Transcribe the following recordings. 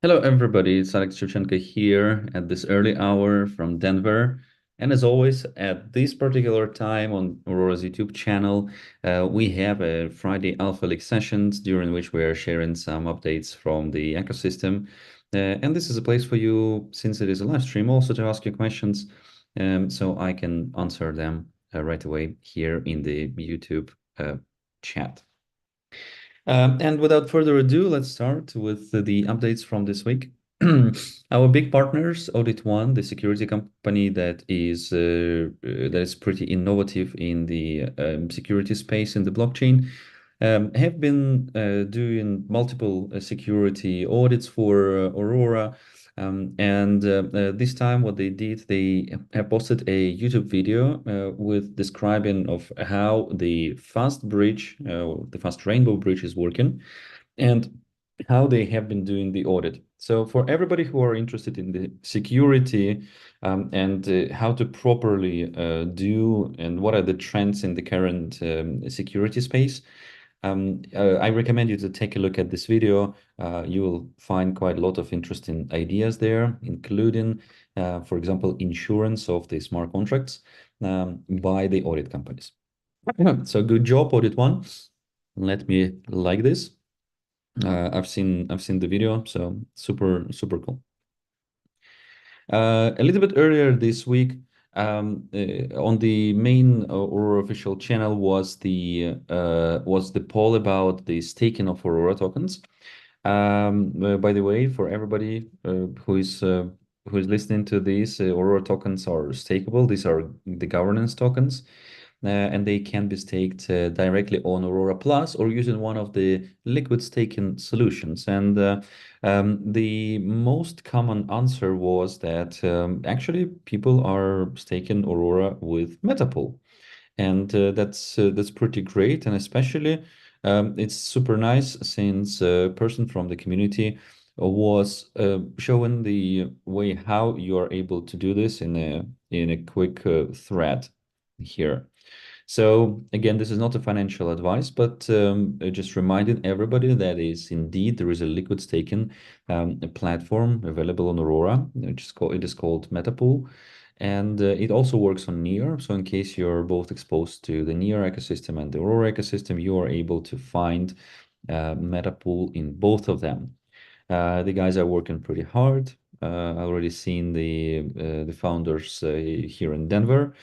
Hello, everybody. It's Alex Shevchenko here at this early hour from Denver. And as always, at this particular time on Aurora's YouTube channel, we have a Friday Alpha League sessions during which we are sharing some updates from the ecosystem. And this is a place for you, since it is a live stream, also to ask your questions, so I can answer them right away here in the YouTube chat. And without further ado, let's start with the updates from this week. Our big partners, Audit One, the security company that is pretty innovative in the security space in the blockchain, have been doing multiple security audits for Aurora. And this time, what they did, they have posted a YouTube video with describing of how the fast bridge, the fast rainbow bridge is working, and how they have been doing the audit. So for everybody who are interested in the security and how to properly do and what are the trends in the current security space, I recommend you to take a look at this video. You will find quite a lot of interesting ideas there, including, for example, insurance of the smart contracts by the audit companies. So good job, Audit One. Let me like this. I've seen the video, so super cool. A little bit earlier this week, on the main Aurora official channel was the poll about the staking of Aurora tokens. By the way, for everybody who is listening to this, Aurora tokens are stakeable. These are the governance tokens, and they can be staked directly on Aurora Plus or using one of the liquid staking solutions. And the most common answer was that actually people are staking Aurora with Metapool, and that's pretty great. And especially it's super nice since a person from the community was showing the way how you are able to do this in a quick thread here. So again, this is not a financial advice, but just reminding everybody that there is a liquid staking platform available on Aurora, it is called Metapool, and it also works on Near. So in case you're both exposed to the Near ecosystem and the Aurora ecosystem, you are able to find Metapool in both of them. The guys are working pretty hard. I already seen the founders here in Denver.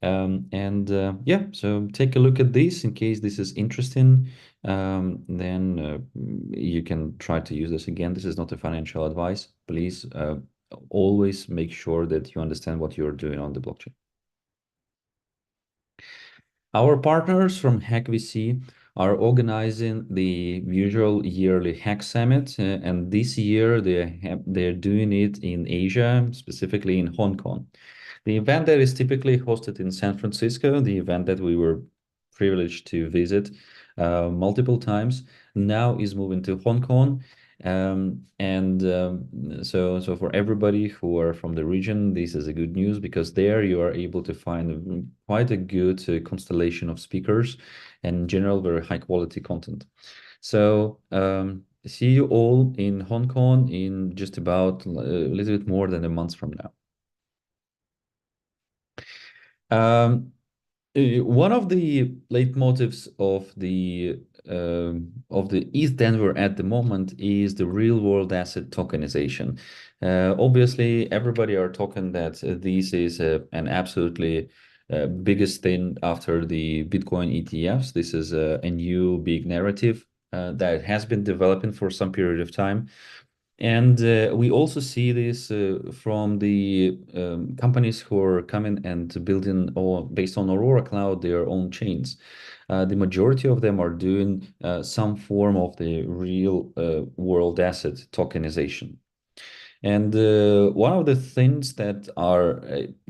Yeah, so take a look at this in case this is interesting. Then you can try to use this again. This is not a financial advice. Please always make sure that you understand what you're doing on the blockchain. Our partners from HackVC are organizing the usual yearly Hack Summit, and this year they're doing it in Asia, specifically in Hong Kong. The event that is typically hosted in San Francisco, the event that we were privileged to visit multiple times, now is moving to Hong Kong. So for everybody who are from the region, this is a good news because there you are able to find quite a good constellation of speakers and in general very high quality content. So see you all in Hong Kong in just about a little bit more than a month from now. One of the leitmotifs of the East Denver at the moment is the real world asset tokenization. Obviously, everybody are talking that this is an absolutely biggest thing after the Bitcoin ETFs. This is a new big narrative that has been developing for some period of time. And we also see this from the companies who are coming and building or based on Aurora Cloud their own chains. The majority of them are doing some form of the real world asset tokenization. And one of the things that are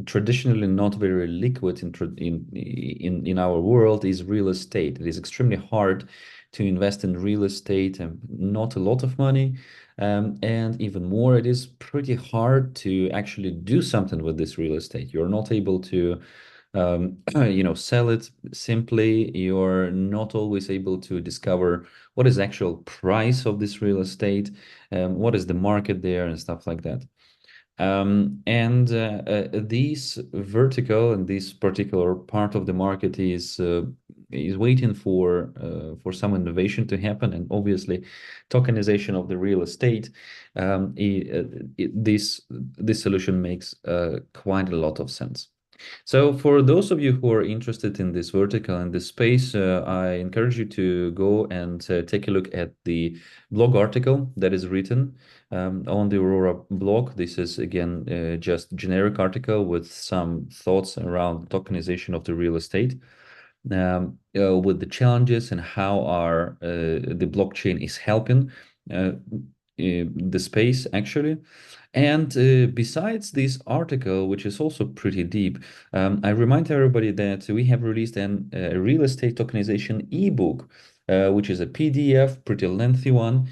traditionally not very liquid in our world is real estate. It is extremely hard to invest in real estate and not a lot of money. And even more, it is pretty hard to actually do something with this real estate. You're not able to sell it simply. You're not always able to discover what is actual price of this real estate, what is the market there and stuff like that. And This vertical and this particular part of the market is waiting for some innovation to happen, and obviously, tokenization of the real estate. This solution makes quite a lot of sense. So for those of you who are interested in this vertical and this space, I encourage you to go and take a look at the blog article that is written on the Aurora blog. This is again just generic article with some thoughts around tokenization of the real estate, with the challenges and how the blockchain is helping the space actually. And besides this article, which is also pretty deep, I remind everybody that we have released a real estate tokenization ebook, which is a PDF, pretty lengthy one.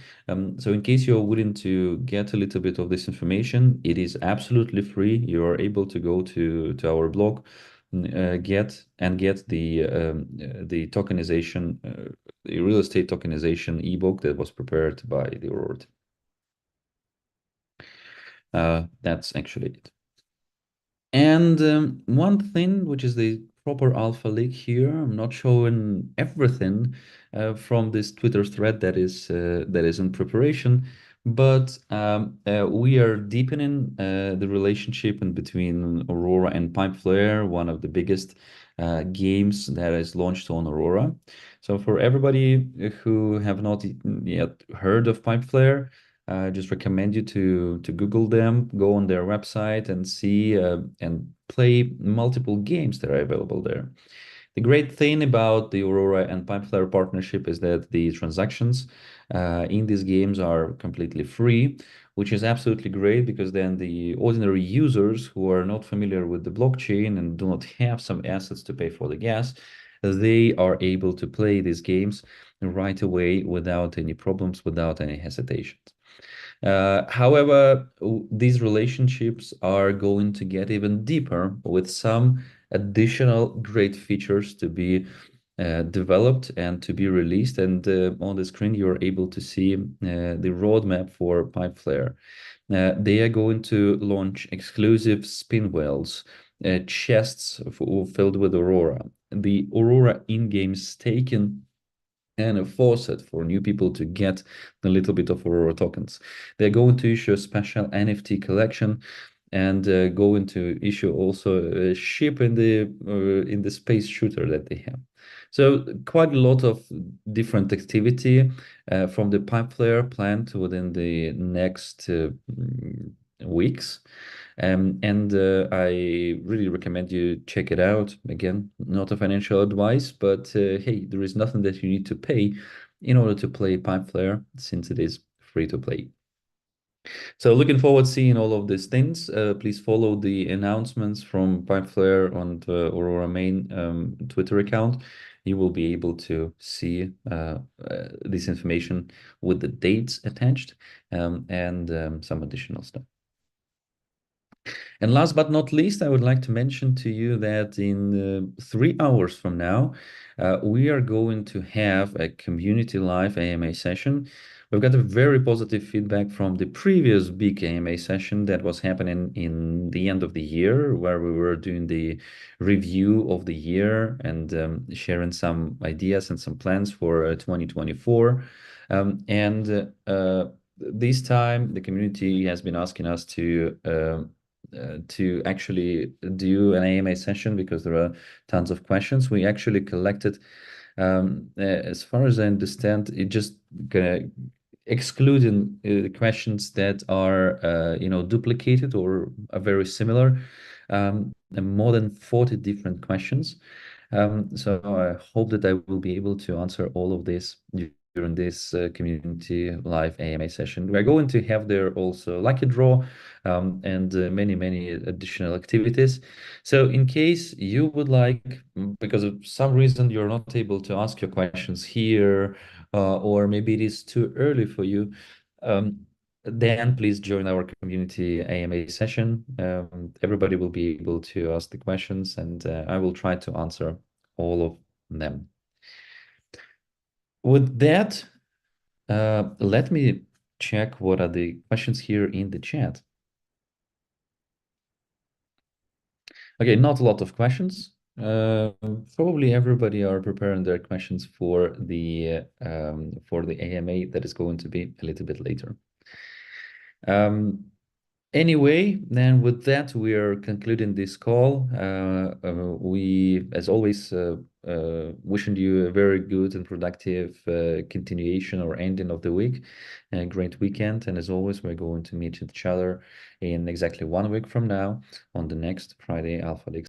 So in case you're willing to get a little bit of this information, it is absolutely free. You are able to go to our blog, get the tokenization, the real estate tokenization ebook that was prepared by the Aurora. That's actually it. And one thing, which is the proper alpha leak here, I'm not showing everything from this Twitter thread that is in preparation, but we are deepening the relationship in between Aurora and Pipeflare, one of the biggest games that is launched on Aurora. So for everybody who have not yet heard of Pipeflare, I just recommend you to Google them, go on their website and see and play multiple games that are available there. The great thing about the Aurora and Pipeflare partnership is that the transactions in these games are completely free, which is absolutely great because then the ordinary users who are not familiar with the blockchain and do not have some assets to pay for the gas, they are able to play these games right away without any problems, without any hesitations. However, these relationships are going to get even deeper with some additional great features to be developed and to be released. And on the screen, you're able to see the roadmap for Pipeflare. They are going to launch exclusive spin wheels, chests filled with Aurora, the Aurora in-game staking, and a faucet for new people to get a little bit of Aurora tokens. They're going to issue a special NFT collection and going to issue also a ship in the space shooter that they have. So quite a lot of different activity from the Pipeflare planned within the next weeks. I really recommend you check it out. Again, not a financial advice, but hey, there is nothing that you need to pay in order to play Pipeflare since it is free to play. So looking forward to seeing all of these things. Please follow the announcements from Pipeflare on the Aurora main Twitter account. You will be able to see this information with the dates attached and some additional stuff. And last but not least, I would like to mention to you that in 3 hours from now, we are going to have a community live AMA session. We've got a very positive feedback from the previous big AMA session that was happening in the end of the year, where we were doing the review of the year and sharing some ideas and some plans for 2024. This time, the community has been asking us to actually do an AMA session because there are tons of questions. We actually collected, as far as I understand, it just excluding the questions that are duplicated or are very similar, and more than 40 different questions. So I hope that I will be able to answer all of this during this community live AMA session. We're going to have there also lucky draw and many additional activities. So in case you would like, because of some reason you're not able to ask your questions here, or maybe it is too early for you, then please join our community AMA session. Everybody will be able to ask the questions, and I will try to answer all of them. With that, let me check what are the questions here in the chat. Okay, not a lot of questions. Probably everybody are preparing their questions for the AMA that is going to be a little bit later. Anyway, then with that, we are concluding this call. We, as always, wishing you a very good and productive continuation or ending of the week, a great weekend. And as always, we're going to meet each other in exactly 1 week from now on the next Friday Alpha League